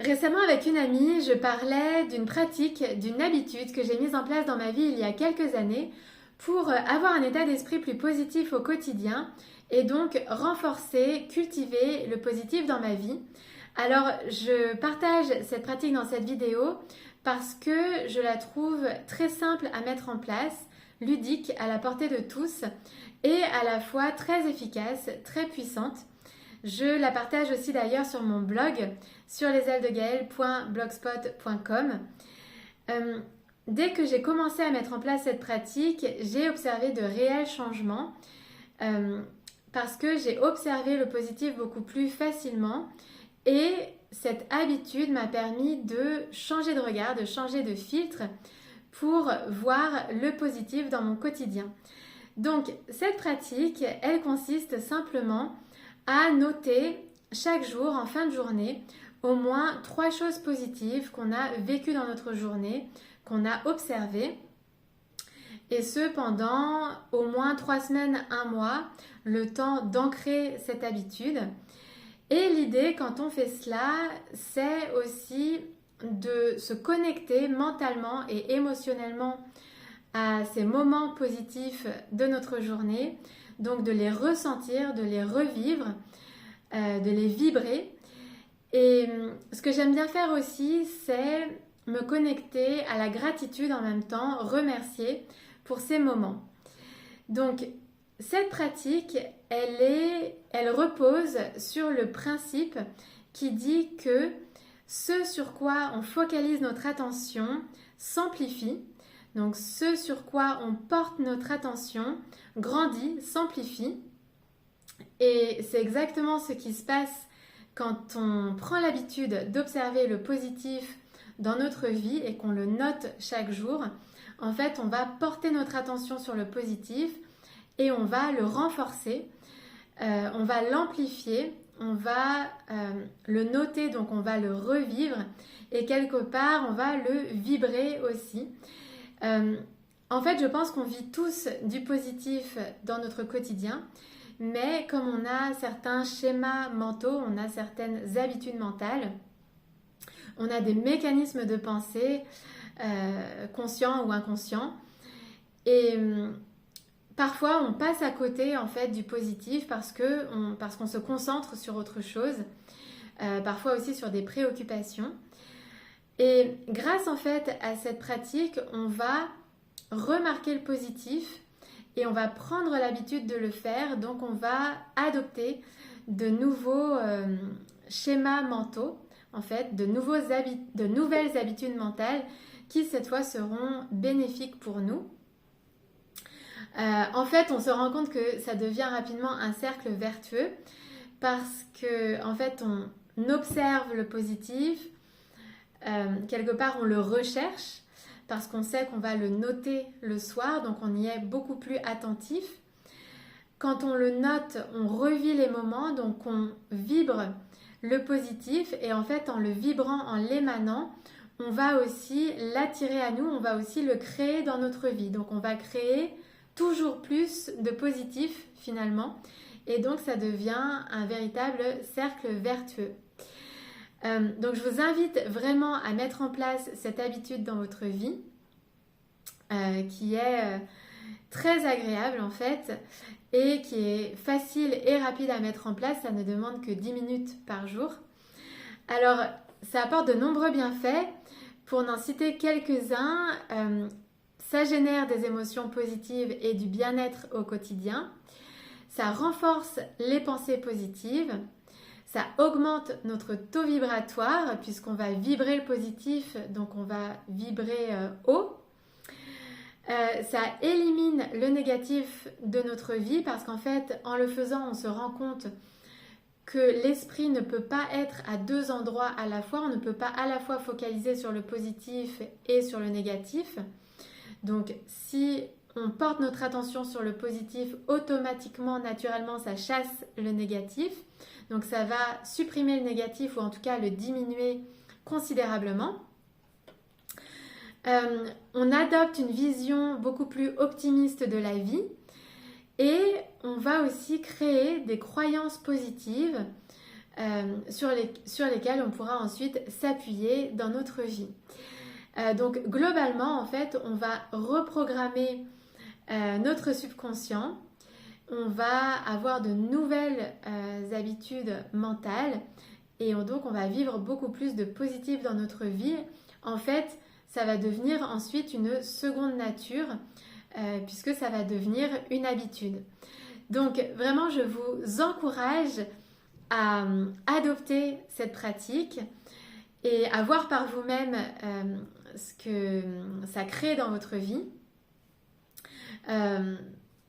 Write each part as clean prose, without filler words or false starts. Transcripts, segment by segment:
Récemment, avec une amie, je parlais d'une pratique, d'une habitude que j'ai mise en place dans ma vie il y a quelques années pour avoir un état d'esprit plus positif au quotidien et donc renforcer, cultiver le positif dans ma vie. Alors, je partage cette pratique dans cette vidéo parce que je la trouve très simple à mettre en place, ludique, à la portée de tous et à la fois très efficace, très puissante. Je la partage aussi d'ailleurs sur mon blog sur lesailedagaëlle.blogspot.com. Dès que j'ai commencé à mettre en place cette pratique, j'ai observé de réels changements parce que j'ai observé le positif beaucoup plus facilement et cette habitude m'a permis de changer de regard, de changer de filtre pour voir le positif dans mon quotidien. Donc cette pratique, elle consiste simplement à noter chaque jour, en fin de journée, au moins 3 choses positives qu'on a vécues dans notre journée, qu'on a observées, et ce pendant au moins 3 semaines, 1 mois, le temps d'ancrer cette habitude. Et l'idée, quand on fait cela, c'est aussi de se connecter mentalement et émotionnellement à ces moments positifs de notre journée, donc de les ressentir, de les revivre, de les vibrer. Et ce que j'aime bien faire aussi, c'est me connecter à la gratitude en même temps, remercier pour ces moments. Donc, cette pratique, elle repose sur le principe qui dit que ce sur quoi on focalise notre attention s'amplifie. Donc, ce sur quoi on porte notre attention grandit, s'amplifie. Et c'est exactement ce qui se passe quand on prend l'habitude d'observer le positif dans notre vie et qu'on le note chaque jour. En fait, on va porter notre attention sur le positif et on va le renforcer, on va l'amplifier, on va le noter, donc on va le revivre et quelque part, on va le vibrer aussi. En fait, je pense qu'on vit tous du positif dans notre quotidien, mais comme on a certains schémas mentaux, on a certaines habitudes mentales, on a des mécanismes de pensée conscients ou inconscients, et parfois on passe à côté en fait du positif parce qu'on se concentre sur autre chose, parfois aussi sur des préoccupations. Et grâce en fait à cette pratique, on va remarquer le positif et on va prendre l'habitude de le faire. Donc on va adopter de nouveaux schémas mentaux, en fait, de nouvelles habitudes mentales qui cette fois seront bénéfiques pour nous. En fait, on se rend compte que ça devient rapidement un cercle vertueux parce que en fait, on observe le positif, quelque part on le recherche parce qu'on sait qu'on va le noter le soir, donc on y est beaucoup plus attentif. Quand on le note, on revit les moments, donc on vibre le positif et en fait en le vibrant, en l'émanant, on va aussi l'attirer à nous, on va aussi le créer dans notre vie. Donc on va créer toujours plus de positif finalement et donc ça devient un véritable cercle vertueux. Donc je vous invite vraiment à mettre en place cette habitude dans votre vie qui est très agréable en fait et qui est facile et rapide à mettre en place. Ça ne demande que 10 minutes par jour. Alors ça apporte de nombreux bienfaits. Pour n'en citer quelques-uns, ça génère des émotions positives et du bien-être au quotidien. Ça renforce les pensées positives. Ça augmente notre taux vibratoire puisqu'on va vibrer le positif, donc on va vibrer haut. Ça élimine le négatif de notre vie parce qu'en fait, en le faisant, on se rend compte que l'esprit ne peut pas être à 2 endroits à la fois. On ne peut pas à la fois focaliser sur le positif et sur le négatif. Donc, si on porte notre attention sur le positif, automatiquement, naturellement, ça chasse le négatif. Donc ça va supprimer le négatif ou en tout cas le diminuer considérablement. On adopte une vision beaucoup plus optimiste de la vie et on va aussi créer des croyances positives sur lesquels on pourra ensuite s'appuyer dans notre vie. Donc globalement, en fait, on va reprogrammer notre subconscient, on va avoir de nouvelles habitudes mentales et donc on va vivre beaucoup plus de positif dans notre vie. En fait, ça va devenir ensuite une seconde nature puisque ça va devenir une habitude. Donc vraiment, je vous encourage à adopter cette pratique et à voir par vous-même ce que ça crée dans votre vie.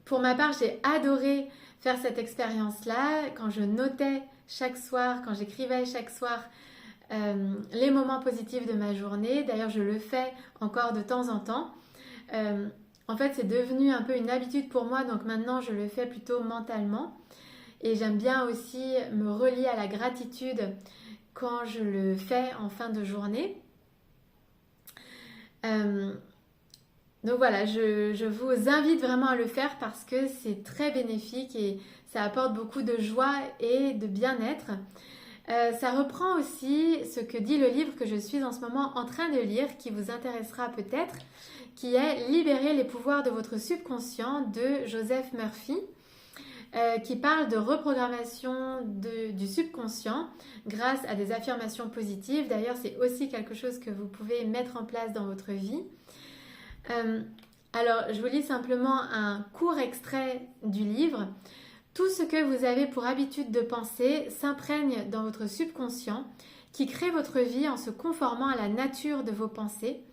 Pour ma part, j'ai adoré faire cette expérience-là quand je notais chaque soir, quand j'écrivais chaque soir les moments positifs de ma journée. D'ailleurs, je le fais encore de temps en temps. En fait, c'est devenu un peu une habitude pour moi, donc maintenant je le fais plutôt mentalement. Et j'aime bien aussi me relier à la gratitude quand je le fais en fin de journée. Donc voilà, je vous invite vraiment à le faire parce que c'est très bénéfique et ça apporte beaucoup de joie et de bien-être. Ça reprend aussi ce que dit le livre que je suis en ce moment en train de lire, qui vous intéressera peut-être, qui est « Libérer les pouvoirs de votre subconscient » de Joseph Murphy, qui parle de reprogrammation du subconscient grâce à des affirmations positives. D'ailleurs, c'est aussi quelque chose que vous pouvez mettre en place dans votre vie. Alors, je vous lis simplement un court extrait du livre. Tout ce que vous avez pour habitude de penser s'imprègne dans votre subconscient qui crée votre vie en se conformant à la nature de vos pensées.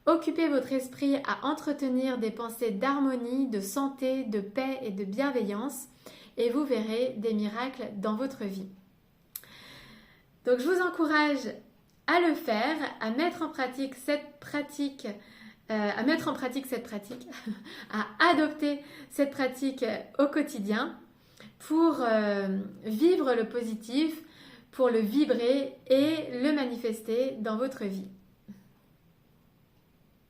Occupez votre esprit à entretenir des pensées d'harmonie, de santé, de paix et de bienveillance et vous verrez des miracles dans votre vie. Donc je vous encourage à le faire, à mettre en pratique cette pratique, à adopter cette pratique au quotidien pour vivre le positif, pour le vibrer et le manifester dans votre vie.